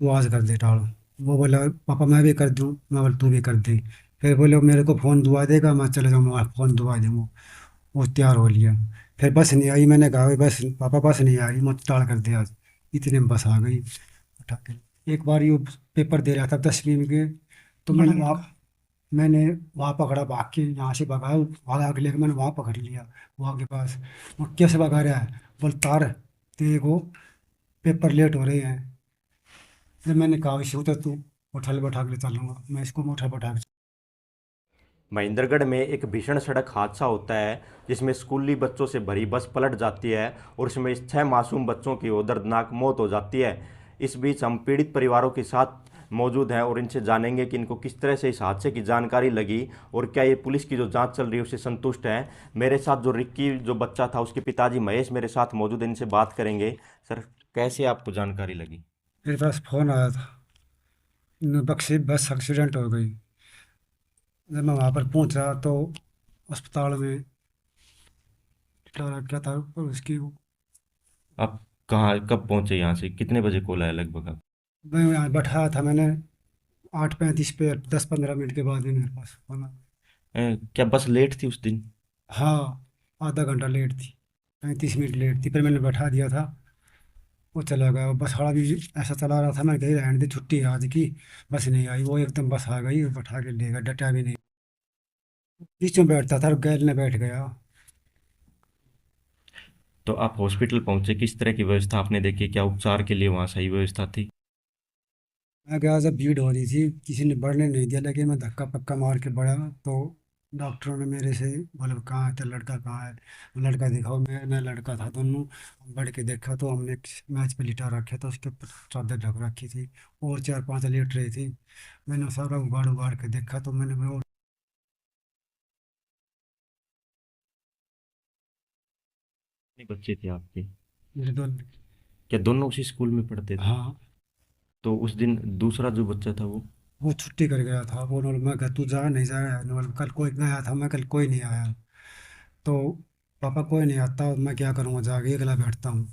तू आज कर दे टाल। वो बोला पापा मैं भी कर दूँ, मैं बोला तू भी कर दे। फिर बोले मेरे को फ़ोन दुआ देगा, मैं चले जाऊँगा फ़ोन दुआ दूँगा। वो तैयार हो लिया। फिर बस नहीं आई, मैंने कहा "भाई बस पापा बस नहीं आ रही, मुझे टाल कर दे आज"। इतने में बस आ गई उठा के। एक बार ये पेपर दे रहा था 10वीं में के, तो मैंने वहाँ पकड़ा, भाग के यहाँ से भगाया, भागा के लेकर मैंने वहाँ पकड़ लिया वहाँ के पास। वो कैसे भगा रहा है, बोल तार तेरे को पेपर लेट हो रहे हैं। जब मैंने कहा इसे उतर तू, उठा ले बैठा के चलूंगा मैं इसको, मैं उठा बैठा के। महेंद्रगढ़ में एक भीषण सड़क हादसा होता है जिसमें स्कूली बच्चों से भरी बस पलट जाती है और उसमें 6 मासूम बच्चों की वो दर्दनाक मौत हो जाती है। इस बीच हम पीड़ित परिवारों के साथ मौजूद हैं और इनसे जानेंगे कि इनको किस तरह से इस हादसे की जानकारी लगी और क्या ये पुलिस की जो जांच चल रही है उससे संतुष्ट हैं। मेरे साथ जो रिक्की जो बच्चा था उसके पिताजी महेश मेरे साथ मौजूद हैं, इनसे बात करेंगे। सर, कैसे आपको जानकारी लगी? मेरे पास फ़ोन आया था, बक्सी बस एक्सीडेंट हो गई। जब मैं वहाँ पर पहुँचा तो अस्पताल में क्या था पर उसकी। आप कहाँ कब पहुंचे? यहाँ से कितने बजे कॉल आया लगभग आप? मैं यहाँ बैठाया था, मैंने 8:35 पे 10-15 मिनट के बाद ही मेरे पास फ़ोन आया। क्या बस लेट थी उस दिन? हाँ, आधा घंटा लेट थी, 35 मिनट लेट थी, फिर मैंने बैठा दिया था। वो चला गया, बस खड़ा भी ऐसा चला रहा था, मैं कही रहने दे छुट्टी है आज की। बस नहीं आई, वो एकदम बस आ गई, बैठा के ले गया, डटा भी नहीं। बीच में बैठता था और गैल में बैठ गया। तो आप हॉस्पिटल पहुंचे, किस तरह की व्यवस्था आपने देखी? क्या उपचार के लिए वहाँ सही व्यवस्था थी? मैं गया, जब भीड़ हो रही थी किसी ने बढ़ने नहीं दिया, लेकिन मैं धक्का पक्का मार के बढ़ा तो डॉक्टरों ने मेरे से बोले कहाँ है तो लड़का कहाँ है, लड़का दिखाओ। मैं लड़का था दोनों। बढ़ के देखा तो हमने एक मैच पे लिटा रखा था, उसके ऊपर चादर ढक रखी थी और 4-5 लेट रही थी। मैंने सारा उगाड़ उगाड़ के देखा तो मैंने वो। कितने बच्चे थे आपके? मेरे दो। क्या दोनों उसी स्कूल में पढ़ते थे? हाँ, तो उस दिन दूसरा जो बच्चा था वो? वो छुट्टी कर गया था। वो मैं कहा तू जा, नहीं जा रहा है, बोला कल कोई गया था, मैं कल कोई नहीं आया। तो पापा कोई नहीं आता, मैं क्या करूँगा, जाके अकेला बैठता हूँ।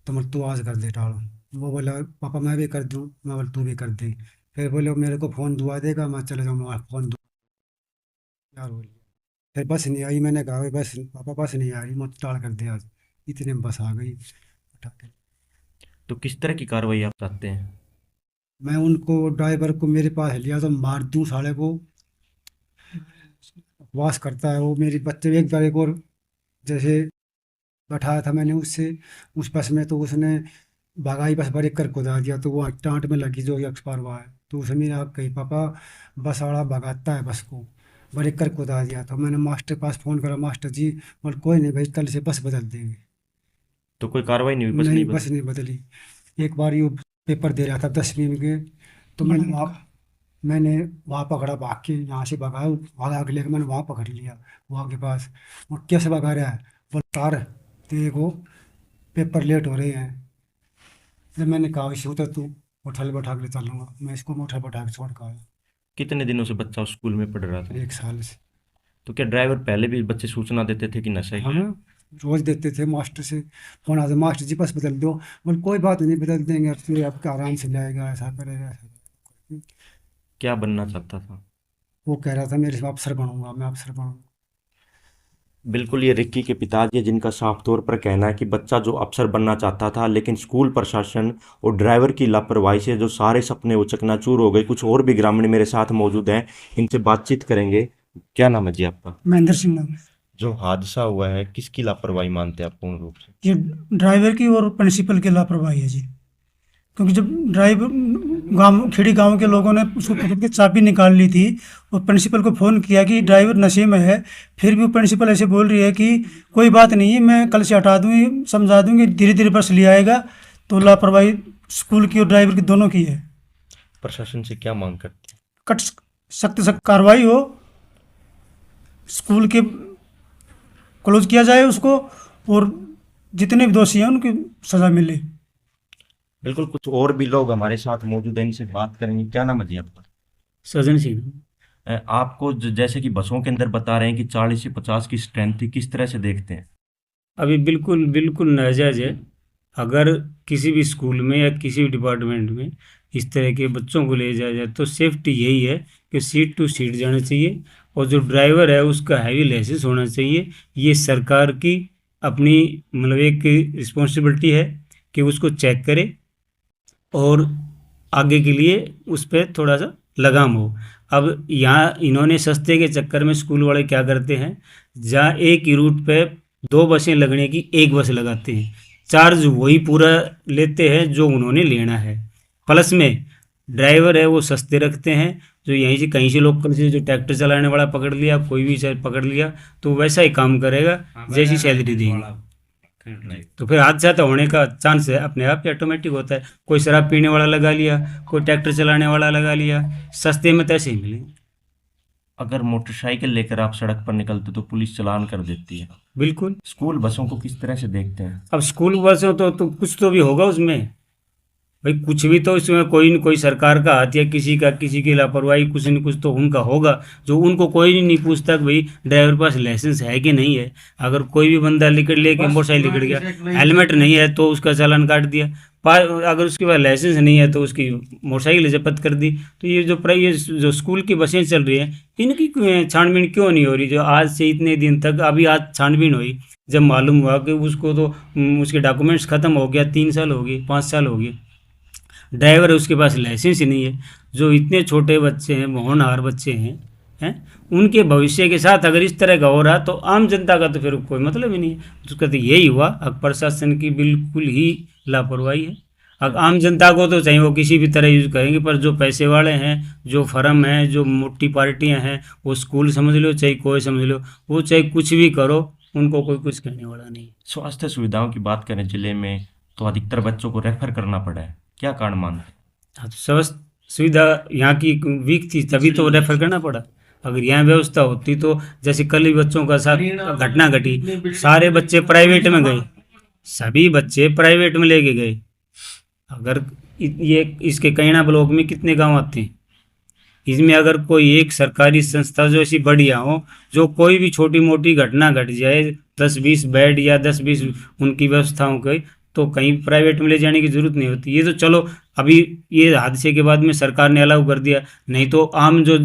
तो मैं तू आज कर दे टाल। वो बोला पापा मैं भी कर दूँ, मैं बोला तू भी कर दे। फिर बोले मेरे को फ़ोन दुआ देगा, मैं चले जाऊँगा फ़ोन दुआ। यार हो लिया। फिर बस नहीं आई, मैंने कहा "भाई बस पापा बस नहीं आ रही, मुझे टाल कर दे आज"। इतने में बस आ गई उठा के। तो किस तरह की कार्रवाई आप चाहते हैं? मैं उनको ड्राइवर को मेरे पास लिया तो मार दूँ साले को। वास करता है वो, मेरी बच्चे एक बार एक और जैसे बैठाया था मैंने उससे, उस बस में, तो उसने भगाई बस ब्रेक कर कुदा दिया, तो वो टाँट में लगी जो एक्सपायर हुआ है। तो उसने मेरा कही पापा बस वाला भगाता है बस को, ब्रेक कर कुदा दिया। तो मैंने मास्टर के पास फ़ोन करा, मास्टर जी बोले कोई नहीं भाई, कल से बस बदल देंगे। तो कोई कार्रवाई नहीं हुई, बस नहीं, नहीं बस बदली? नहीं बदली। एक बार ये पेपर दे रहा था 10वीं में के, तो मैंने वहाँ पकड़ा, भाग के यहाँ से भगाया, भागा के लेकर मैंने वहाँ पकड़ लिया वहाँ के पास। वो कैसे भगा रहा है, बोल तार तेरे को पेपर लेट हो रहे हैं। जब मैंने कहा इसे उतर तू, उठा ले बैठा के चलूंगा मैं इसको, मैं उठा बैठा के छोड़ कर आया। कितने दिनों से बच्चा उस स्कूल में पढ़ रहा था? 1 साल से। तो क्या ड्राइवर पहले भी बच्चे सूचना देते थे कि नशा हाँ, है? रोज देते थे मास्टर से फोन आता, मास्टर जी बस बदल दो। बोल कोई बात नहीं, बदल देंगे, अब फिर आपका आराम से लाएगा, ऐसा करेगा ऐसा करेगा। क्या बनना चाहता था? वो कह रहा था मेरे से अफसर बनूंगा, मैं अफसर बनूंगा। बिल्कुल, ये रिक्की के पिताजी हैं जिनका साफ तौर पर कहना है कि बच्चा जो अफसर बनना चाहता था, लेकिन स्कूल प्रशासन और ड्राइवर की लापरवाही से जो सारे सपने वो चकनाचूर हो गए। कुछ और भी ग्रामीण मेरे साथ मौजूद हैं, इनसे बातचीत करेंगे। क्या नाम है जी आपका? महेंद्र सिंह नाम है। जो हादसा हुआ है किसकी लापरवाही मानते हैं आप पूर्ण रूप से? ये ड्राइवर की और प्रिंसिपल की लापरवाही है जी। क्योंकि जब ड्राइवर गांव खेड़ी गांव के लोगों ने उसको पकड़ के चाबी निकाल ली थी और प्रिंसिपल को फ़ोन किया कि ड्राइवर नशे में है, फिर भी वो प्रिंसिपल ऐसे बोल रही है कि कोई बात नहीं, मैं कल से हटा दूंगी, समझा दूंगी, धीरे धीरे बस ले आएगा। तो लापरवाही स्कूल की और ड्राइवर की दोनों की है। प्रशासन से क्या मांग करते हैं? कट सख्त सख्त कार्रवाई हो, स्कूल के क्लोज किया जाए उसको, और जितने भी दोषी हैं उनकी सज़ा मिले। बिल्कुल, कुछ और भी लोग हमारे साथ मौजूद हैं, इनसे बात करेंगे। क्या नाम है जी आपका? सजन सिंह। आपको जैसे कि बसों के अंदर बता रहे हैं कि 40 से 50 की स्ट्रेंथ थी, किस तरह से देखते हैं? अभी बिल्कुल बिल्कुल नाजायज़ है। अगर किसी भी स्कूल में या किसी भी डिपार्टमेंट में इस तरह के बच्चों को ले जाया जाए तो सेफ्टी यही है कि सीट टू सीट जाना चाहिए, और जो ड्राइवर है उसका हैवी लाइसेंस होना चाहिए। ये सरकार की अपनी मतलब एक रिस्पॉन्सिबिलिटी है कि उसको चेक करे और आगे के लिए उस पर थोड़ा सा लगाम हो। अब यहाँ इन्होंने सस्ते के चक्कर में स्कूल वाले क्या करते हैं, जहाँ एक ही रूट पे दो बसें लगने की एक बस लगाते हैं, चार्ज वही पूरा लेते हैं जो उन्होंने लेना है। प्लस में ड्राइवर है वो सस्ते रखते हैं, जो यहीं से कहीं से लोकल से जो ट्रैक्टर चलाने वाला पकड़ लिया, कोई भी शायद पकड़ लिया तो वैसा ही काम करेगा जैसी सैलरी देगी। तो फिर हादसा तो होने का चांस है अपने आप ही ऑटोमेटिक होता है। कोई शराब पीने वाला लगा लिया, कोई ट्रैक्टर चलाने वाला लगा लिया, सस्ते में तो ऐसे ही मिलेंगे। अगर मोटरसाइकिल लेकर आप सड़क पर निकलते तो पुलिस चालान कर देती है। बिल्कुल। स्कूल बसों को किस तरह से देखते हैं? अब स्कूल बस हो तो कुछ तो भी होगा उसमें, भाई कुछ भी तो इसमें कोई न कोई सरकार का हाथ या किसी की लापरवाही कुछ न कुछ तो उनका होगा, जो उनको कोई नहीं पूछता कि भाई ड्राइवर पास लाइसेंस है कि नहीं है। अगर कोई भी बंदा लेकर लेके मोटरसाइकिल लेकर गया, हेलमेट नहीं है तो उसका चालान काट दिया, अगर उसके पास लाइसेंस नहीं है तो उसकी मोटरसाइकिल जब्त कर दी। तो ये जो स्कूल की बसें चल रही हैं इनकी छानबीन क्यों नहीं हो रही? जो आज से इतने दिन तक अभी आज छानबीन हुई, जब मालूम हुआ कि उसको तो उसके डॉक्यूमेंट्स ख़त्म हो गया, 3 साल हो गए, 5 साल हो गए, ड्राइवर है उसके पास लाइसेंस ही नहीं है। जो इतने छोटे बच्चे हैं, होनहार बच्चे हैं उनके भविष्य के साथ अगर इस तरह का हो रहा तो आम जनता का तो फिर कोई मतलब ही नहीं है। उसका तो यही हुआ, अब प्रशासन की बिल्कुल ही लापरवाही है। अब आम जनता को तो चाहे वो किसी भी तरह यूज़ करेंगे, पर जो पैसे वाले हैं, जो फर्म हैं, जो मोटी पार्टियां हैं, वो स्कूल समझ लो चाहे कोई समझ लो, वो चाहे कुछ भी करो, उनको कोई कुछ कहने वाला नहीं। स्वास्थ्य सुविधाओं की बात करें जिले में तो अधिकतर बच्चों को रेफर करना पड़ा है, क्या कारण मानते हैं? हाँ, तो स्वास्थ्य सुविधा यहाँ की वीक थी तभी तो रेफर करना पड़ा। अगर यहाँ व्यवस्था होती तो जैसे कल ही बच्चों का साथ घटना घटी, सारे बच्चे प्राइवेट में गए, सभी बच्चे प्राइवेट में लेके गए। अगर ये इसके कैना ब्लॉक में कितने गांव आते हैं, इसमें अगर कोई एक सरकारी संस्था जो ऐसी बढ़िया हो, जो कोई भी छोटी मोटी घटना घट जाए, 10-20 बेड या 10-20 उनकी व्यवस्थाओं की, तो कहीं प्राइवेट में ले जाने की जरूरत नहीं होती। ये तो चलो अभी ये हादसे के बाद में सरकार ने अलाउ कर दिया, नहीं तो आम जो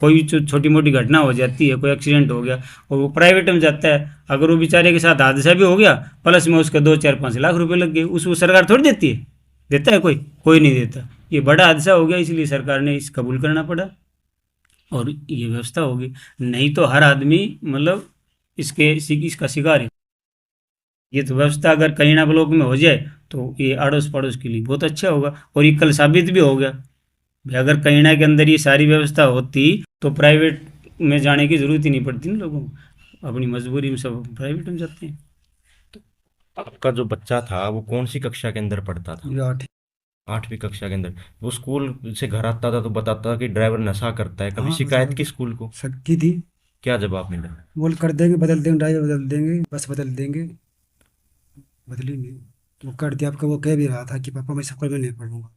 कोई भी छोटी मोटी घटना हो जाती है, कोई एक्सीडेंट हो गया और वो प्राइवेट में जाता है, अगर वो बेचारे के साथ हादसा भी हो गया प्लस में उसके 2-4-5 लाख रुपए लग गए, उसको सरकार थोड़ी देती है? देता है कोई नहीं देता। ये बड़ा हादसा हो गया इसलिए सरकार ने इस कबूल करना पड़ा और ये व्यवस्था होगी, नहीं तो हर आदमी मतलब इसका शिकार है। ये तो व्यवस्था अगर करीना ब्लॉक में हो जाए तो ये अड़ोस पड़ोस के लिए बहुत अच्छा होगा, और ये कल साबित भी हो गया भाई। अगर करीना के अंदर ये सारी व्यवस्था होती तो प्राइवेट में जाने की जरूरत ही नहीं पड़ती ना लोगों को, अपनी मजबूरी में सब प्राइवेट में जाते हैं। आपका जो बच्चा था वो कौन सी कक्षा के अंदर पढ़ता था? ये 8 8वीं कक्षा के अंदर। वो स्कूल से घर आता था तो बताता था कि ड्राइवर नशा करता है, कभी हाँ शिकायत की स्कूल को? सबकी थी। क्या जवाब मिला? बोल कर देंगे, बदल देंगे, ड्राइवर बदल देंगे, बस बदल देंगे, बदलेंगे। वो कर दिया। आपका वो कह भी रहा था कि पापा मैं स्कूल में नहीं पढ़ूंगा।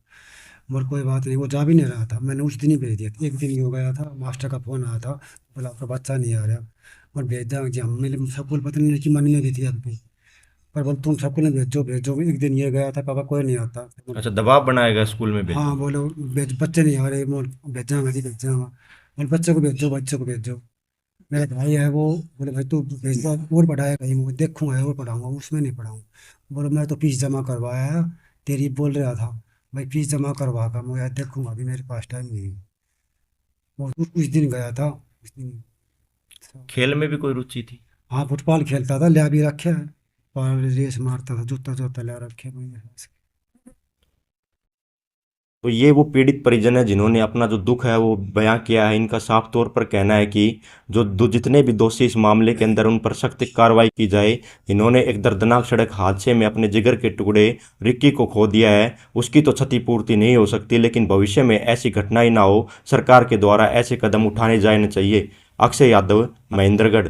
बोल कोई बात नहीं, वो जा भी नहीं रहा था, मैंने उस दिन ही भेज दिया। एक दिन ही हो गया था, मास्टर का फ़ोन आया था, बोला आपका बच्चा नहीं आ रहा। और भेज दिया जी, हम मेरे स्कूल पता नहीं कि मनी नहीं थी अभी, पर बोल तुम स्कूल में भेजो भेजो। एक दिन ये गया था, पापा कोई नहीं आता। अच्छा, दबाव बनाएगा स्कूल में भेज? हाँ बोलो भेज, बच्चे नहीं आ रहे, बोल भेजा जी भेजा। बोल बच्चे को भेजो, बच्चे को भेजो। मेरा भाई है वो, बोले भाई तू भेज दो और पढ़ाएगा ही, मैं देखूंगा और पढ़ाऊंगा, उसमें नहीं पढ़ाऊँ। बोलो मैं तो फीस जमा करवाया है, तेरी बोल रहा था भाई फीस जमा करवा कर, मैं यार देखूंगा, अभी मेरे पास टाइम नहीं है। वो उस दिन गया था उस दिन। खेल में भी कोई रुचि थी? हाँ फुटबॉल खेलता था, लिया भी रखे है, और रेस मारता था, जूता जूता लिया रखे मैंने। तो ये वो पीड़ित परिजन है जिन्होंने अपना जो दुख है वो बयां किया है। इनका साफ तौर पर कहना है कि जितने भी दोषी इस मामले के अंदर उन पर सख्त कार्रवाई की जाए। इन्होंने एक दर्दनाक सड़क हादसे में अपने जिगर के टुकड़े रिक्की को खो दिया है, उसकी तो क्षतिपूर्ति नहीं हो सकती, लेकिन भविष्य में ऐसी घटनाएं ना हो, सरकार के द्वारा ऐसे कदम उठाने जाने चाहिए। अक्षय यादव, महेंद्रगढ़।